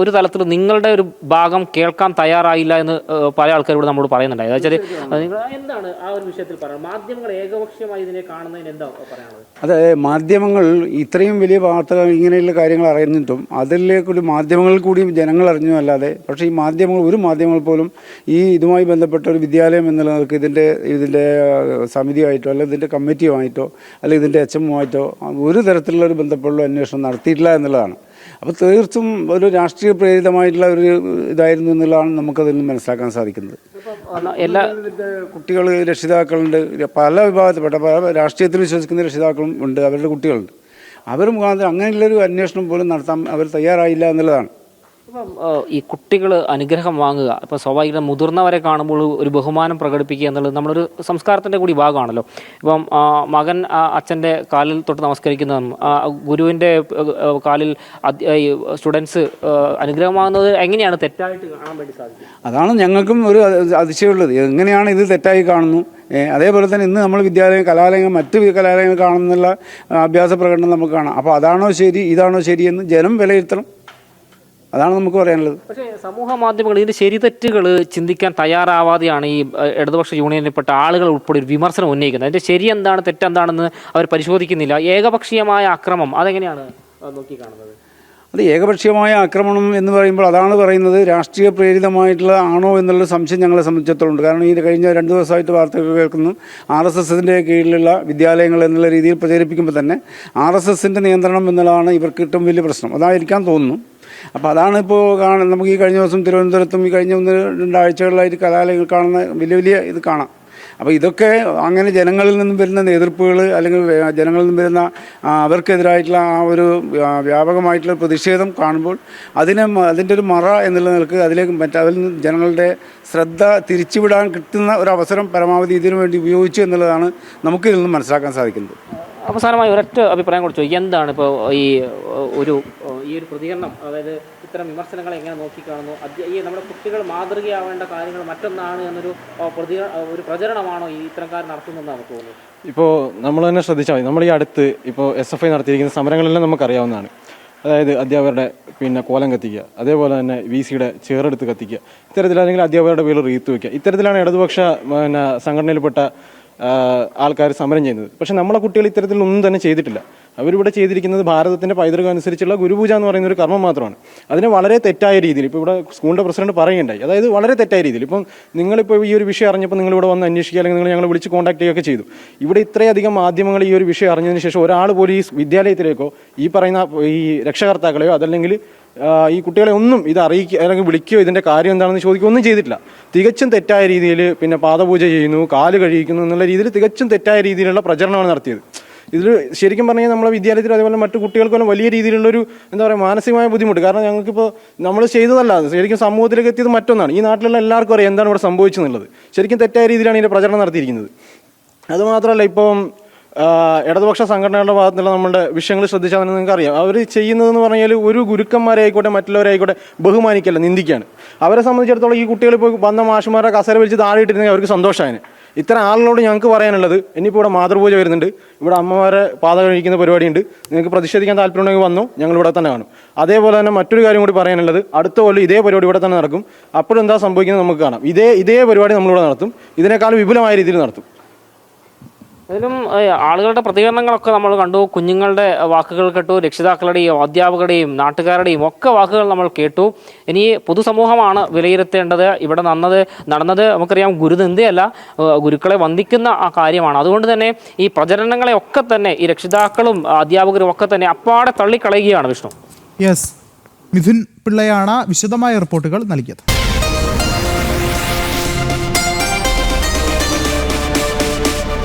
ഒരു തലത്തിൽ നിങ്ങളുടെ ഒരു ഭാഗം കേൾക്കാൻ തയ്യാറായില്ല എന്ന് പല ആൾക്കാരോട് നമ്മളോട് പറയുന്നുണ്ടായി. വെച്ചാൽ നിങ്ങൾ എന്താണ് ആ ഒരു വിഷയത്തിൽ പറയുന്നത്? മാധ്യമങ്ങൾ ഏകപക്ഷീയമായി ഇതിനെ കാണുന്നതിന് എന്താ പറയാനുള്ളത്? അതെ, മാധ്യമങ്ങൾ ഇത്രയും വലിയ വാർത്തകൾ ഇങ്ങനെയുള്ള കാര്യങ്ങൾ അറിഞ്ഞിട്ടും അതിലേക്കൊരു മാധ്യമങ്ങളിൽ കൂടി ജനങ്ങൾ അറിഞ്ഞു അല്ലാതെ, പക്ഷേ ഈ മാധ്യമങ്ങൾ ഒരു മാധ്യമങ്ങൾ പോലും ഈ ഇതുമായി ബന്ധപ്പെട്ട ഒരു വിദ്യാലയം എന്നുള്ളവർക്ക് ഇതിൻ്റെ സമിതിയായിട്ടോ അല്ലെങ്കിൽ ഇതിൻ്റെ കമ്മിറ്റിയുമായിട്ടോ അല്ലെങ്കിൽ ഇതിൻ്റെ HM-ആയിട്ടോ ഒരു തരത്തിലുള്ള ഒരു ബന്ധപ്പെട്ടുള്ള അന്വേഷണം നടത്തിയിട്ടില്ല എന്നുള്ളതാണ്. അപ്പോൾ തീർത്തും ഒരു രാഷ്ട്രീയ പ്രേരിതമായിട്ടുള്ള ഒരു ഇതായിരുന്നു എന്നുള്ളതാണ് നമുക്കതിൽ നിന്ന് മനസ്സിലാക്കാൻ സാധിക്കുന്നത്. എല്ലാ കുട്ടികൾ, രക്ഷിതാക്കളുണ്ട്, പല വിഭാഗത്തിൽപ്പെട്ട പല രാഷ്ട്രീയത്തിൽ വിശ്വസിക്കുന്ന രക്ഷിതാക്കളും ഉണ്ട്, അവരുടെ കുട്ടികളുണ്ട്. അവർ മുഖാന്തരം അങ്ങനെയുള്ളൊരു അന്വേഷണം പോലും നടത്താൻ അവർ തയ്യാറായില്ല എന്നുള്ളതാണ്. ഇപ്പം ഈ കുട്ടികൾ അനുഗ്രഹം വാങ്ങുക, ഇപ്പം സ്വാഭാവിക മുതിർന്നവരെ കാണുമ്പോൾ ഒരു ബഹുമാനം പ്രകടിപ്പിക്കുക എന്നുള്ളത് നമ്മളൊരു സംസ്കാരത്തിൻ്റെ കൂടി ഭാഗമാണല്ലോ. ഇപ്പം മകൻ അച്ഛൻ്റെ കാലിൽ തൊട്ട് നമസ്കരിക്കുന്നതും ഗുരുവിൻ്റെ കാലിൽ സ്റ്റുഡൻസ് അനുഗ്രഹം വാങ്ങുന്നത് എങ്ങനെയാണ് തെറ്റായിട്ട് കാണാൻ വേണ്ടി സാധിക്കും? അതാണ് ഞങ്ങൾക്കും ഒരു അതിശയമുള്ളത്. എങ്ങനെയാണ് ഇത് തെറ്റായി കാണുന്നു? അതേപോലെ തന്നെ ഇന്ന് നമ്മൾ കലാലയങ്ങൾ മറ്റ് കലാലയങ്ങൾ കാണുന്നുള്ള അഭ്യാസ പ്രകടനം നമുക്ക് കാണാം. അപ്പോൾ അതാണോ ശരി, ഇതാണോ ശരിയെന്ന് ജനം വിലയിരുത്തണം. അതാണ് നമുക്ക് പറയാനുള്ളത്. പക്ഷേ സമൂഹ മാധ്യമങ്ങൾ ഇതിൻ്റെ ശരി തെറ്റുകൾ ചിന്തിക്കാൻ തയ്യാറാവാതെയാണ് ഈ ഇടതുപക്ഷ യൂണിയനിൽപ്പെട്ട ആളുകൾ ഉൾപ്പെടെ ഒരു വിമർശനം ഉന്നയിക്കുന്നത്. അതിൻ്റെ ശരി എന്താണ് തെറ്റെന്താണെന്ന് അവർ പരിശോധിക്കുന്നില്ല. ഏകപക്ഷീയമായ അക്രമം അതെങ്ങനെയാണ് നോക്കി കാണുന്നത്? അത് ഏകപക്ഷീയമായ ആക്രമണം എന്ന് പറയുമ്പോൾ അതാണ് പറയുന്നത് രാഷ്ട്രീയ പ്രേരിതമായിട്ടുള്ള ആണോ എന്നുള്ള സംശയം ഞങ്ങളെ സംബന്ധിച്ചിടത്തോളം ഉണ്ട്. കാരണം ഈ കഴിഞ്ഞ 2 ദിവസമായിട്ട് വാർത്തകൾ കേൾക്കുന്നു, RSSൻ്റെ കീഴിലുള്ള വിദ്യാലയങ്ങൾ എന്നുള്ള രീതിയിൽ പ്രചരിപ്പിക്കുമ്പോൾ തന്നെ RSSൻ്റെ നിയന്ത്രണം എന്നുള്ളതാണ് ഇവർക്ക് ഏറ്റവും വലിയ പ്രശ്നം. അതായിരിക്കാൻ തോന്നുന്നു. അപ്പോൾ അതാണ് ഇപ്പോൾ നമുക്ക് ഈ കഴിഞ്ഞ ദിവസം തിരുവനന്തപുരത്തും ഈ കഴിഞ്ഞ 1-2 ആഴ്ചകളിലായിട്ട് കലാലയങ്ങൾ കാണുന്ന വലിയ ഇത് കാണാം. അപ്പോൾ ഇതൊക്കെ അങ്ങനെ ജനങ്ങളിൽ നിന്നും വരുന്ന എതിർപ്പുകൾ അല്ലെങ്കിൽ ജനങ്ങളിൽ നിന്നും വരുന്ന അവർക്കെതിരായിട്ടുള്ള ആ ഒരു വ്യാപകമായിട്ടുള്ള പ്രതിഷേധം കാണുമ്പോൾ അതിൻ്റെ ഒരു മറ എന്നുള്ള നിലക്ക് അതിലേക്ക് അതിൽ നിന്ന് ജനങ്ങളുടെ ശ്രദ്ധ തിരിച്ചുവിടാൻ കിട്ടുന്ന ഒരു അവസരം പരമാവധി ഇതിനു വേണ്ടി ഉപയോഗിച്ചു എന്നുള്ളതാണ് നമുക്കിതിൽ നിന്ന് മനസ്സിലാക്കാൻ സാധിക്കുന്നത്. അവസാനമായി ഒരൊറ്റ അഭിപ്രായം കൂടി ചോദിക്കും. എന്താണ് ഇപ്പോൾ ഈ ഒരു പ്രതികരണം, അതായത് ഇത്തരം വിമർശനങ്ങളെ എങ്ങനെ നോക്കിക്കാണുന്നു? ഈ നമ്മുടെ കുട്ടികൾ മാതൃകയാവേണ്ട കാര്യങ്ങൾ മറ്റൊന്നാണ് എന്നൊരു പ്രചരണമാണോ ഈ ഇത്തരക്കാർ നടത്തുന്നതെന്ന് നമുക്ക് തോന്നുന്നു? ഇപ്പോൾ നമ്മൾ തന്നെ ശ്രദ്ധിച്ചാൽ മതി. നമ്മൾ ഈ അടുത്ത് ഇപ്പോൾ SFI നടത്തിയിരിക്കുന്ന സമരങ്ങളെല്ലാം നമുക്കറിയാവുന്നതാണ്. അതായത് അധ്യാപകരുടെ കോലം കത്തിക്കുക, അതേപോലെ തന്നെ VC-യുടെ ചേറെടുത്ത് കത്തിക്കുക, ഇത്തരത്തിലല്ലെങ്കിൽ അധ്യാപകരുടെ പേരിൽ റീത്ത് വയ്ക്കുക, ഇത്തരത്തിലാണ് ഇടതുപക്ഷ സംഘടനയിൽപ്പെട്ട ആൾക്കാർ സമരം ചെയ്യുന്നത്. പക്ഷെ നമ്മളെ കുട്ടികൾ ഇത്തരത്തിലൊന്നും തന്നെ ചെയ്തിട്ടില്ല. അവരിവിടെ ചെയ്തിരിക്കുന്നത് ഭാരതത്തിൻ്റെ പൈതൃകം അനുസരിച്ചുള്ള ഗുരുപൂജ എന്ന് പറയുന്ന ഒരു കർമ്മം മാത്രമാണ്. അതിനെ വളരെ തെറ്റായ രീതിയിൽ ഇപ്പോൾ ഇവിടെ സ്കൂളിൻ്റെ പ്രസിഡന്റ് പറയുകയുണ്ടായി. അതായത് വളരെ തെറ്റായ രീതിയിൽ ഇപ്പം നിങ്ങളിപ്പോൾ ഈ ഒരു വിഷയം അറിഞ്ഞപ്പോൾ നിങ്ങളിവിടെ വന്ന് അന്വേഷിക്കുക അല്ലെങ്കിൽ നിങ്ങൾ ഞങ്ങളെ വിളിച്ച് കോൺടാക്ട് ചെയ്യുകയൊക്കെ ചെയ്തു. ഇവിടെ ഇത്രയധികം മാധ്യമങ്ങൾ ഈ ഒരു വിഷയം അറിഞ്ഞതിന് ശേഷം ഒരാൾ പോലും ഈ വിദ്യാലയത്തിലേക്കോ ഈ പറയുന്ന ഈ രക്ഷകർത്താക്കളെയോ അതല്ലെങ്കിൽ ഈ കുട്ടികളെ ഒന്നും ഇത് അറിയിക്കുക അല്ലെങ്കിൽ വിളിക്കുകയോ ഇതിൻ്റെ കാര്യം എന്താണെന്ന് ചോദിക്കുകയോ ഒന്നും ചെയ്തിട്ടില്ല. തികച്ചും തെറ്റായ രീതിയിൽ പാദപൂജ ചെയ്യുന്നു, കാല് കഴിയിക്കുന്നു എന്നുള്ള രീതിയിൽ തികച്ചും തെറ്റായ രീതിയിലുള്ള പ്രചരണമാണ് നടത്തിയത്. ഇതിൽ ശരിക്കും പറഞ്ഞാൽ നമ്മളെ വിദ്യാലയത്തിൽ അതേപോലെ മറ്റു കുട്ടികൾക്കെല്ലാം വലിയ രീതിയിലുള്ളൊരു മാനസികമായ ബുദ്ധിമുട്ട്. കാരണം ഞങ്ങൾക്കിപ്പോൾ നമ്മൾ ചെയ്തതല്ല, ശരിക്കും സമൂഹത്തിലേക്ക് എത്തിയത് മറ്റൊന്നാണ്. ഈ നാട്ടിലുള്ള എല്ലാവർക്കും അറിയാം എന്താണ് ഇവിടെ സംഭവിച്ചെന്നുള്ളത്. ശരിക്കും തെറ്റായ രീതിയിലാണ് ഇതിൻ്റെ പ്രചരണം നടത്തിയിരിക്കുന്നത്. അതുമാത്രമല്ല, ഇപ്പം ഇടതുപക്ഷ സംഘടനകളുടെ ഭാഗത്തുള്ള നമ്മുടെ വിഷയങ്ങൾ ശ്രദ്ധിച്ചാൽ തന്നെ നിങ്ങൾക്ക് അറിയാം. അവർ ചെയ്യുന്നതെന്ന് പറഞ്ഞാൽ ഒരു ഗുരുക്കന്മാരെ ആയിക്കോട്ടെ മറ്റുള്ളവരായിക്കോട്ടെ ബഹുമാനിക്കല്ല, നിന്ദിക്കുകയാണ്. അവരെ സംബന്ധിച്ചിടത്തോളം ഈ കുട്ടികൾ ഇപ്പോൾ വന്ന മാഷുമാരെ കസേര വലിച്ച് താഴെ ഇട്ടിരുന്നെങ്കിൽ അവർക്ക് സന്തോഷമാണ്. ഇത്തരം ആളുകളോട് ഞങ്ങൾക്ക് പറയാനുള്ളത്, ഇനിയിപ്പോൾ ഇവിടെ മാതൃപൂജ വരുന്നുണ്ട്, ഇവിടെ അമ്മമാരെ പാത കഴിക്കുന്ന പരിപാടിയുണ്ട്, നിങ്ങൾക്ക് പ്രതിഷേധിക്കാൻ താല്പര്യമുണ്ടെങ്കിൽ വന്നു, ഞങ്ങൾ ഇവിടെ തന്നെ കാണും. അതേപോലെ തന്നെ മറ്റൊരു കാര്യം കൂടി പറയാനുള്ളത്, അടുത്ത കൊല്ലം ഇതേ പരിപാടി ഇവിടെ തന്നെ നടക്കും. അപ്പോഴെന്താ സംഭവിക്കുന്നത് നമുക്ക് കാണാം. ഇതേ പരിപാടി നമ്മളിവിടെ നടത്തും, ഇതിനേക്കാൾ വിപുലമായ രീതിയിൽ നടത്തും. അതിലും ആളുകളുടെ പ്രതികരണങ്ങളൊക്കെ നമ്മൾ കണ്ടു. കുഞ്ഞുങ്ങളുടെ വാക്കുകൾ കേട്ടു, രക്ഷിതാക്കളുടെയും അധ്യാപകരുടെയും നാട്ടുകാരുടെയും ഒക്കെ വാക്കുകൾ നമ്മൾ കേട്ടു. ഇനി പൊതുസമൂഹമാണ് വിലയിരുത്തേണ്ടത്. ഇവിടെ നടന്നത് നമുക്കറിയാം ഗുരുനിന്ദയല്ല, ഗുരുക്കളെ വന്ദിക്കുന്ന ആ കാര്യമാണ്. അതുകൊണ്ട് തന്നെ ഈ പ്രചരണങ്ങളെ ഒക്കെ തന്നെ ഈ രക്ഷിതാക്കളും അധ്യാപകരും ഒക്കെ തന്നെ അപ്പാടെ തള്ളിക്കളയുകയാണ്. വിഷ്ണു. യെസ്, മിഥുൻ പിള്ളയാണ് വിശദമായ റിപ്പോർട്ടുകൾ നൽകിയത്.